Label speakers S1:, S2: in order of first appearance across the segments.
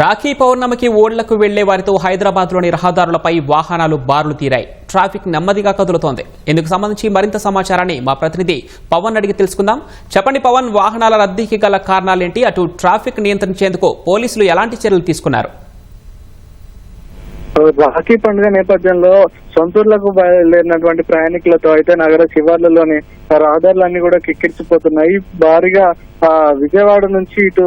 S1: రాఖీ పౌర్ణమికి ఓళ్లకు వెళ్లే వారితో హైదరాబాద్లోని రహదారులపై వాహనాలు బారులు తీరాయి. ట్రాఫిక్ నెమ్మదిగా కదులుతోంది. ఇందుకు సంబంధించి మరింత సమాచారాన్ని మా ప్రతినిధి పవన్ అడిగి తెలుసుకుందాం. చెప్పండి పవన్, వాహనాల రద్దీకి గల కారణాలేంటి? అటు ట్రాఫిక్ నియంత్రించేందుకు పోలీసులు ఎలాంటి చర్యలు తీసుకున్నారు?
S2: రాఖీ పండుగ నేపథ్యంలో సొంతూర్లకు బయలుదేరినటువంటి ప్రయాణికులతో అయితే నగర శివార్లలోని రహదారులన్నీ కూడా కిక్కిరిసిపోతున్నాయి. భారీగా విజయవాడ నుంచి ఇటు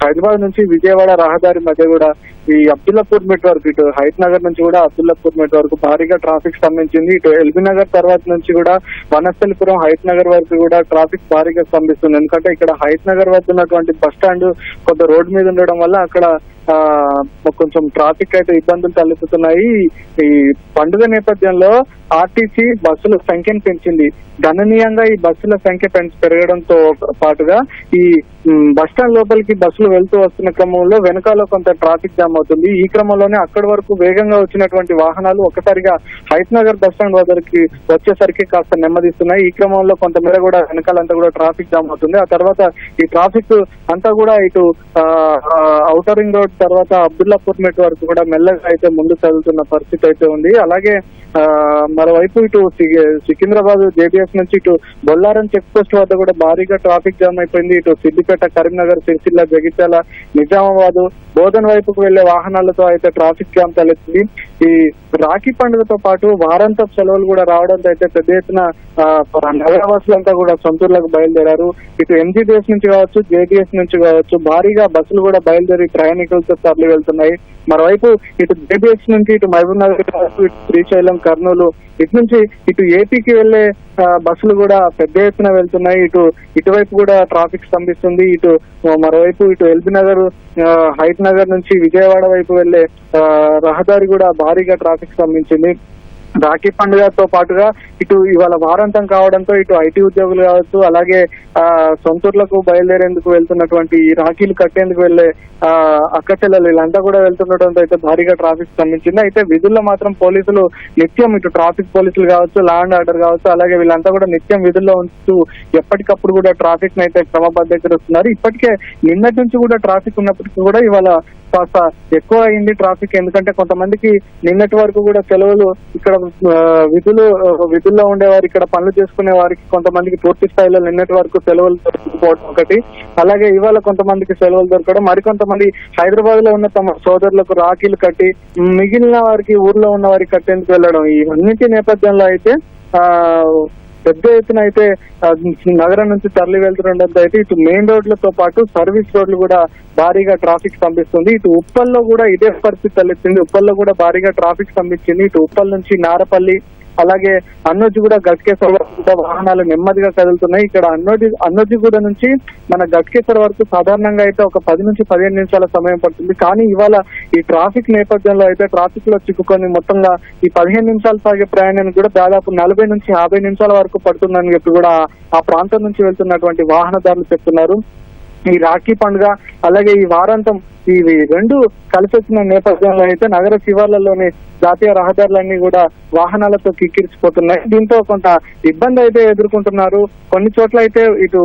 S2: హైదరాబాద్ నుంచి విజయవాడ రహదారి మధ్య కూడా ఈ అబ్దుల్లాపూర్ మెట్ వరకు, ఇటు హైత్ నగర్ నుంచి కూడా అబ్దుల్లాపూర్ మెట్ వరకు భారీగా ట్రాఫిక్ స్తంభించింది. ఇటు ఎల్బీ నగర్ తర్వాత నుంచి కూడా వనస్థలిపురం హైత్ నగర్ వరకు కూడా ట్రాఫిక్ భారీగా స్తంభిస్తుంది. ఎందుకంటే ఇక్కడ హైత్ నగర్ వద్ద ఉన్నటువంటి బస్ స్టాండ్ కొంత రోడ్డు మీద ఉండడం వల్ల అక్కడ కొంచెం ట్రాఫిక్ అయితే ఇబ్బందులు తలెత్తుతున్నాయి. ఈ పండుగ నేపథ్యంలో ఆర్టీసీ బస్సుల సంఖ్యను పెంచింది. గణనీయంగా ఈ బస్సుల సంఖ్య పెరగడంతో పాటుగా ఈ బస్ స్టాండ్ లోపలికి బస్సులు వెళ్తూ వస్తున్న క్రమంలో వెనకాల కొంత ట్రాఫిక్ జామ్ అవుతుంది. ఈ క్రమంలోనే అక్కడి వరకు వేగంగా వచ్చినటువంటి వాహనాలు ఒక్కసారిగా హైత్ నగర్ బస్ స్టాండ్ వద్దకి వచ్చేసరికి కాస్త నెమ్మదిస్తున్నాయి. ఈ క్రమంలో కొంతమేర కూడా వెనకాలంతా కూడా ట్రాఫిక్ జామ్ అవుతుంది. ఆ తర్వాత ఈ ట్రాఫిక్ అంతా కూడా ఇటు ఔటర్ రింగ్ రోడ్ తర్వాత అబ్దుల్లాపూర్ మెట్ వరకు కూడా మెల్లగా అయితే ముందు కదులుతున్న పరిస్థితి అయితే ఉంది. అలాగే మరోవైపు ఇటు సికింద్రాబాద్ జేబీఎస్ నుంచి ఇటు బొల్లారం చెక్ పోస్ట్ వద్ద కూడా భారీగా ట్రాఫిక్ జామ్ అయిపోయింది. ఇటు సిద్దిపేట, కరీంనగర్, సిరిసిల్ల, జగిత్యాల, నిజామాబాద్, బోధన్ వైపుకు వెళ్లే వాహనాలతో అయితే ట్రాఫిక్ జామ్ తలెత్తింది. ఈ రాఖీ పండుగతో పాటు వారాంతపు సెలవులు కూడా రావడంతో అయితే పెద్ద ఎత్తున నగరవాసులంతా కూడా సొంతూర్లకు బయలుదేరారు. ఇటు ఎంజీబీఎస్ నుంచి కావచ్చు, జేబీఎస్ నుంచి కావచ్చు భారీగా బస్సులు కూడా బయలుదేరి ప్రయాణికులతో తరలి వెళ్తున్నాయి. మరోవైపు ఇటు జేబీఎస్ నుంచి ఇటు మహబూబ్ నగర్ కావచ్చు, ఇటు శ్రీశైలం, కర్నూలు, ఇటు నుంచి ఇటు ఏపీకి వెళ్లే బస్సులు కూడా పెద్ద ఎత్తున వెళ్తున్నాయి. ఇటువైపు కూడా ట్రాఫిక్ స్తంభిస్తుంది. మరోవైపు ఇటు ఎల్బీ నగర్, హైత్ నగర్ నుంచి విజయవాడ వైపు వెళ్లే రహదారి కూడా భారీగా ట్రాఫిక్ స్తంభించింది. రాఖీ పండుగతో పాటుగా ఇటు ఇవాళ వారాంతం కావడంతో ఇటు ఐటీ ఉద్యోగులు కావచ్చు, అలాగే సొంతూర్లకు బయలుదేరేందుకు వెళ్తున్నటువంటి రాఖీలు కట్టేందుకు వెళ్లే అక్క చెల్లెలు వీళ్ళంతా కూడా వెళ్తుండటంతో అయితే భారీగా ట్రాఫిక్ స్తంభించింది. అయితే విధుల్లో మాత్రం పోలీసులు నిత్యం ఇటు ట్రాఫిక్ పోలీసులు కావచ్చు, లా అండ్ ఆర్డర్ కావచ్చు, అలాగే వీళ్ళంతా కూడా నిత్యం విధుల్లో ఉంటూ ఎప్పటికప్పుడు కూడా ట్రాఫిక్ ని అయితే క్రమబద్ధీకరిస్తున్నారు. ఇప్పటికే నిన్నటి నుంచి కూడా ట్రాఫిక్ ఉన్నప్పటికీ కూడా ఇవాళ కాస్త ఎక్కువ అయింది ట్రాఫిక్. ఎందుకంటే కొంతమందికి నిన్నటి వరకు కూడా సెలవులు, ఇక్కడ విధుల్లో ఉండేవారు, ఇక్కడ పనులు చేసుకునే వారికి కొంతమందికి పూర్తి స్థాయిలో నిన్నటి వరకు సెలవులు దొరకకపోవడం ఒకటి, అలాగే ఇవాళ కొంతమందికి సెలవులు దొరకడం, మరికొంతమంది హైదరాబాద్ లో ఉన్న తమ సోదరులకు రాఖీలు కట్టి మిగిలిన వారికి ఊర్లో ఉన్న వారికి కట్టేందుకు వెళ్ళడం, ఇవన్నిటి నేపథ్యంలో అయితే పెద్ద ఎత్తున అయితే నగరం నుంచి తరలి వెళ్తుండడంతో అయితే ఇటు మెయిన్ రోడ్లతో పాటు సర్వీస్ రోడ్లు కూడా భారీగా ట్రాఫిక్ స్తంభిస్తుంది. ఇటు ఉప్పల్లో కూడా ఇదే పరిస్థితి తలెత్తింది. ఉప్పల్లో కూడా భారీగా ట్రాఫిక్ స్తంభించింది. ఇటు ఉప్పల్ నుంచి నారపల్లి, అలాగే అన్నోజిగూడ, గట్కేశ్వర వరకు వాహనాలు నెమ్మదిగా కదులుతున్నాయి. ఇక్కడ అన్నోజిగూడ నుంచి మన గట్కేశ్వర వరకు సాధారణంగా అయితే ఒక 10 నుంచి 15 నిమిషాల సమయం పడుతుంది. కానీ ఇవాళ ఈ ట్రాఫిక్ నేపథ్యంలో అయితే ట్రాఫిక్ లో చిక్కుకొని మొత్తంగా ఈ 15 నిమిషాలు సాగే ప్రయాణానికి కూడా దాదాపు 40 నుంచి 50 నిమిషాల వరకు పడుతుందని చెప్పి కూడా ఆ ప్రాంతం నుంచి వెళ్తున్నటువంటి వాహనదారులు చెప్తున్నారు. ఈ రాఖీ పండుగ అలాగే ఈ వారాంతం ఇవి రెండు కలిసి వచ్చిన నేపథ్యంలో అయితే నగర శివార్లలోని జాతీయ రహదారులన్నీ కూడా వాహనాలతో కిక్కిరిసిపోతున్నాయి. దీంతో కొంత ఇబ్బంది అయితే ఎదుర్కొంటున్నారు. కొన్ని చోట్ల అయితే ఇటు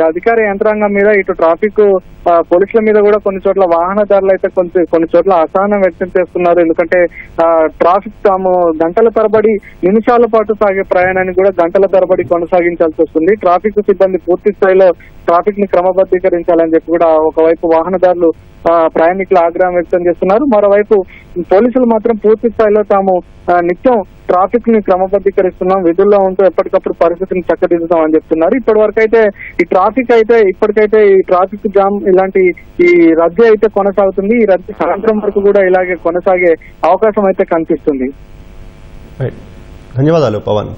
S2: అధికార యంత్రాంగం మీద, ఇటు ట్రాఫిక్ పోలీసుల మీద కూడా కొన్ని చోట్ల వాహనదారులు అయితే కొన్ని చోట్ల అసహనం వ్యక్తం చేస్తున్నారు. ఎందుకంటే ట్రాఫిక్ తాము గంటల తరబడి, నిమిషాల పాటు సాగే ప్రయాణాన్ని కూడా గంటల తరబడి కొనసాగించాల్సి వస్తుంది. ట్రాఫిక్ సిబ్బంది పూర్తి స్థాయిలో ట్రాఫిక్ ని క్రమబద్ధీకరించాలని చెప్పి కూడా ఒకవైపు వాహనదారులు ప్రయాణికులు ఆగ్రహం వ్యక్తం చేస్తున్నారు. మరోవైపు పోలీసులు మాత్రం పూర్తి స్థాయిలో తాము నిత్యం ట్రాఫిక్ ని క్రమబద్ధీకరిస్తున్నాం, విధుల్లో ఉంటూ ఎప్పటికప్పుడు పరిస్థితిని చక్కదిద్దుతాం అని చెప్తున్నారు. ఇప్పటి వరకు అయితే ఇప్పటికైతే ఈ ట్రాఫిక్ జామ్ ఇలాంటి ఈ రద్దీ అయితే కొనసాగుతుంది. ఈ రద్దీ సాయంత్రం వరకు కూడా ఇలాగే కొనసాగే అవకాశం అయితే కనిపిస్తుంది.
S3: ధన్యవాదాలు పవన్.